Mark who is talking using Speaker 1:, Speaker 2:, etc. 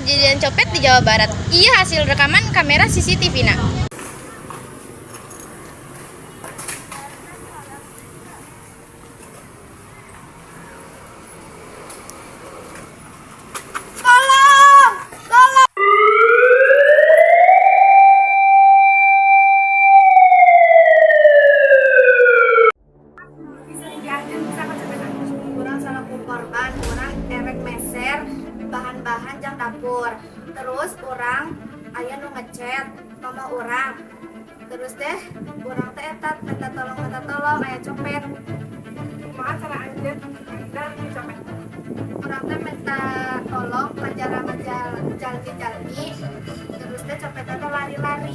Speaker 1: kejadian copet di Jawa Barat. Iya hasil rekaman kamera CCTV nak.
Speaker 2: Korban orang erek meser bahan-bahan jang dapur, terus orang ayah nu ngechat mama orang, terus deh orang teh etat minta tolong ayah copet. Kumaha cara anjeun dan copet? Orang teh minta tolong ngajar jalmi terus deh copetnya teh lari-lari.